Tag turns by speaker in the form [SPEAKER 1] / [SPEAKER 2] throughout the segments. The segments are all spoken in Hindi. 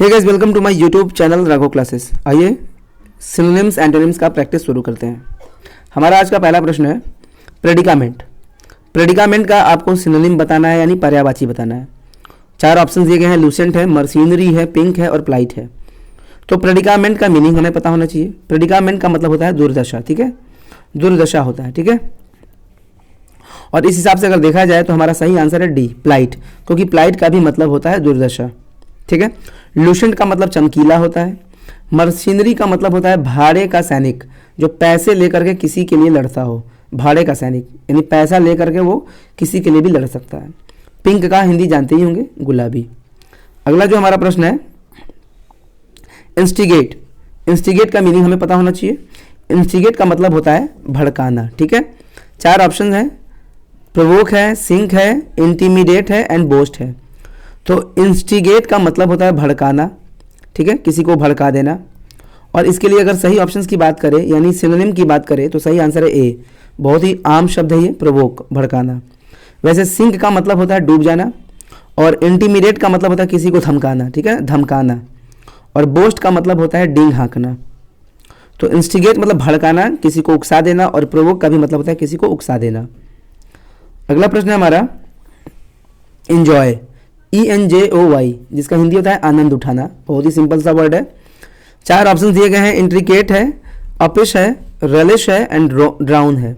[SPEAKER 1] Hey guys, welcome to my YouTube channel Raghav classes. आइए सिनोनिम्स एंटोनिम्स का प्रैक्टिस शुरू करते हैं। हमारा आज का पहला प्रश्न है प्रेडिकामेंट। प्रेडिकामेंट का आपको सिनोनिम बताना है, यानी पर्यायवाची बताना है। चार ऑप्शन दिए गए हैं, लूसेंट है, मर्सिनरी है, पिंक है और प्लाइट है। तो प्रेडिकामेंट का मीनिंग हमें पता होना चाहिए। प्रेडिकामेंट का मतलब होता है दुर्दशा, ठीक है, दुर्दशा होता है, ठीक है। और इस हिसाब से अगर देखा जाए तो हमारा सही आंसर है डी, प्लाइट, क्योंकि प्लाइट का भी मतलब होता है दुर्दशा, ठीक है। लूसेंट का मतलब चमकीला होता है। मर्सिनरी का मतलब होता है भाड़े का सैनिक, जो पैसे लेकर के किसी के लिए लड़ता हो। भाड़े का सैनिक यानी पैसा लेकर के वो किसी के लिए भी लड़ सकता है। पिंक का हिंदी जानते ही होंगे, गुलाबी। अगला जो हमारा प्रश्न है इंस्टिगेट। इंस्टिगेट का मीनिंग हमें पता होना चाहिए। इंस्टिगेट का मतलब होता है भड़काना, ठीक है। चार ऑप्शन है, प्रोवोक है, सिंक है, इंटीमिडेट है एंड बोस्ट है। तो इंस्टिगेट का मतलब होता है भड़काना, ठीक है, किसी को भड़का देना। और इसके लिए अगर सही ऑप्शंस की बात करें यानी सिनोनिम की बात करें तो सही आंसर है ए। बहुत ही आम शब्द है ये, प्रोवोक, भड़काना। वैसे सिंक का मतलब होता है डूब जाना, और इंटीमिडेट का मतलब होता है किसी को धमकाना, ठीक है, धमकाना। और बोस्ट का मतलब होता है डींग हाँकना। तो इंस्टिगेट मतलब भड़काना, किसी को उकसा देना, और प्रोवोक का भी मतलब होता है किसी को उकसा देना। अगला प्रश्न है हमारा इंजॉय, ENJOY, जिसका हिंदी होता है आनंद उठाना। बहुत ही सिंपल सा वर्ड है। चार ऑप्शन दिए गए हैं, इंट्रिकेट है, अपिश है, रलिश है एंड ड्राउन है।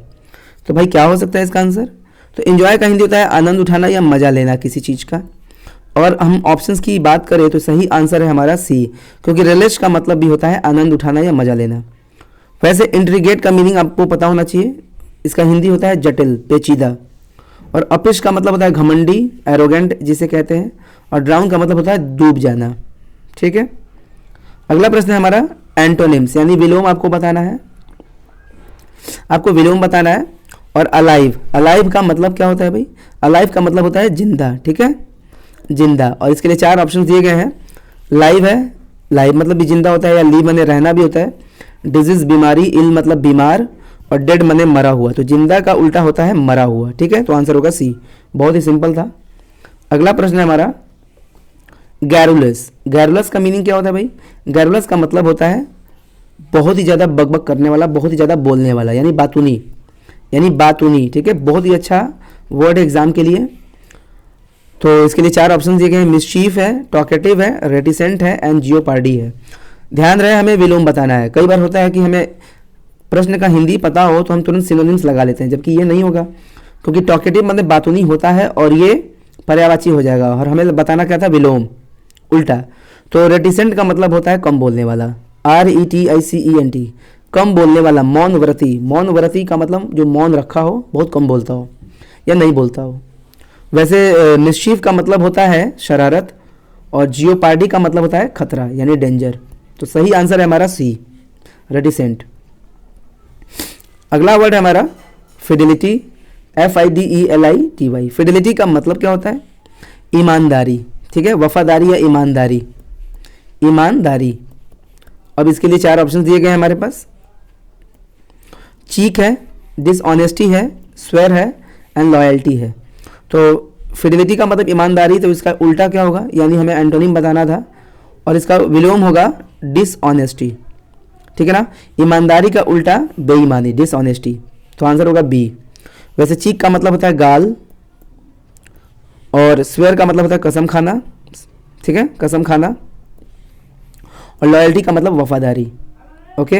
[SPEAKER 1] तो भाई क्या हो सकता है इसका आंसर? तो इंजॉय का हिंदी होता है आनंद उठाना या मजा लेना किसी चीज़ का। और हम ऑप्शंस की बात करें तो सही आंसर है हमारा सी, क्योंकि रलिश का मतलब भी होता है आनंद उठाना या मजा लेना। वैसे इंट्रिगेट का मीनिंग आपको पता होना चाहिए। इसका हिंदी होता है जटिल, पेचीदा। और अपिश का मतलब होता है घमंडी, एरोगेंट जिसे कहते हैं। और ड्राउन का मतलब होता है डूब जाना, ठीक है। अगला प्रश्न है हमारा एंटोनिम्स, यानी विलोम आपको बताना है। आपको विलोम बताना है। और अलाइव, अलाइव का मतलब क्या होता है भाई? अलाइव का मतलब होता है जिंदा, ठीक है, जिंदा। और इसके लिए चार ऑप्शन दिए गए हैं। लाइव है, लाइव मतलब भी जिंदा होता है, या लीव मने रहना भी होता है। डिजीज बीमारी, इल मतलब बीमार, और डेड मने मरा हुआ। तो जिंदा का उल्टा होता है मरा हुआ, ठीक है। तो आंसर होगा सी। बहुत ही सिंपल था। अगला प्रश्न है हमारा गैरुलस। गैरुलस का मीनिंग क्या होता है भाई? गैरुलस का मतलब होता है बहुत ही ज़्यादा बकबक करने वाला, बहुत ही ज़्यादा बोलने वाला, यानी बातूनी, यानी बातूनी, ठीक है। बहुत ही अच्छा वर्ड एग्जाम के लिए। तो इसके लिए चार ऑप्शन दिए गए हैं, मिसचीफ है, टॉकेटिव है, रेटिसेंट है एंड जियोपार्डी है। ध्यान रहे हमें विलोम बताना है। कई बार होता है कि हमें प्रश्न का हिंदी पता हो तो हम तुरंत सिनोनिम्स लगा लेते हैं, जबकि ये नहीं होगा, क्योंकि टॉकेटिव मतलब बातूनी होता है और ये पर्यायवाची हो जाएगा। और हमें बताना क्या था? विलोम, उल्टा। तो रेटिसेंट का मतलब होता है कम बोलने वाला, RETICENT, कम बोलने वाला। मौन व्रती, मौन व्रती का मतलब जो मौन रखा हो, बहुत कम बोलता हो या नहीं बोलता हो। वैसे मिसचीफ का मतलब होता है शरारत, और जियोपार्डी का मतलब होता है खतरा यानी डेंजर। तो सही आंसर है हमारा सी, रेटिसेंट। अगला वर्ड है हमारा फिडिलिटी, FIDELITY। फिडिलिटी का मतलब क्या होता है? ईमानदारी, ठीक है, वफादारी या ईमानदारी, ईमानदारी। अब इसके लिए चार ऑप्शन दिए गए हैं हमारे पास। चीक है, डिसऑनेस्टी है, स्वेर है एंड लॉयल्टी है। तो फिडिलिटी का मतलब ईमानदारी, तो इसका उल्टा क्या होगा? यानी हमें एंटोनिम बताना था, और इसका विलोम होगा डिसऑनेस्टी, ठीक है ना। ईमानदारी का उल्टा बेईमानी, डिसऑनेस्टी। तो आंसर होगा बी। वैसे चीक का मतलब होता है गाल, और स्वेयर का मतलब होता है कसम खाना, ठीक है, कसम खाना। और लॉयल्टी का मतलब वफादारी, ओके।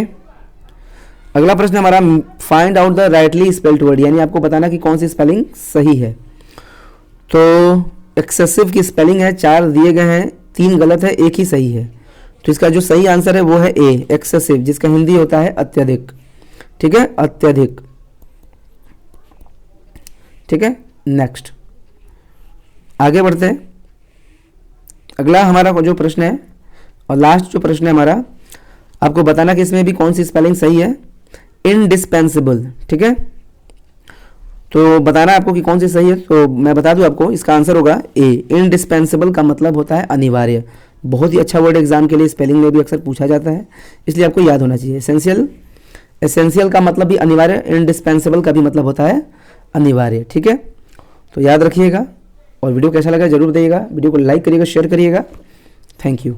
[SPEAKER 1] अगला प्रश्न हमारा find out the rightly spelled word, यानी आपको बताना कि कौन सी स्पेलिंग सही है। तो एक्सेसिव की स्पेलिंग है, चार दिए गए हैं, तीन गलत है, एक ही सही है। तो इसका जो सही आंसर है वो है ए, एक्सेसिव, जिसका हिंदी होता है अत्यधिक, ठीक है, अत्यधिक, ठीक है। नेक्स्ट आगे बढ़ते हैं। अगला हमारा जो प्रश्न है और लास्ट जो प्रश्न है हमारा, आपको बताना कि इसमें भी कौन सी स्पेलिंग सही है। इनडिस्पेंसिबल, ठीक है, तो बताना आपको कि कौन सी सही है। तो मैं बता दूं आपको, इसका आंसर होगा ए। इनडिस्पेंसिबल का मतलब होता है अनिवार्य। बहुत ही अच्छा वर्ड एग्जाम के लिए, स्पेलिंग में भी अक्सर पूछा जाता है, इसलिए आपको याद होना चाहिए। एसेंशियल, एसेंशियल का मतलब भी अनिवार्य, इनडिस्पेंसिबल का भी मतलब होता है अनिवार्य, ठीक है। तो याद रखिएगा। और वीडियो कैसा लगा जरूर बताइएगा। वीडियो को लाइक करिएगा, शेयर करिएगा। Thank you.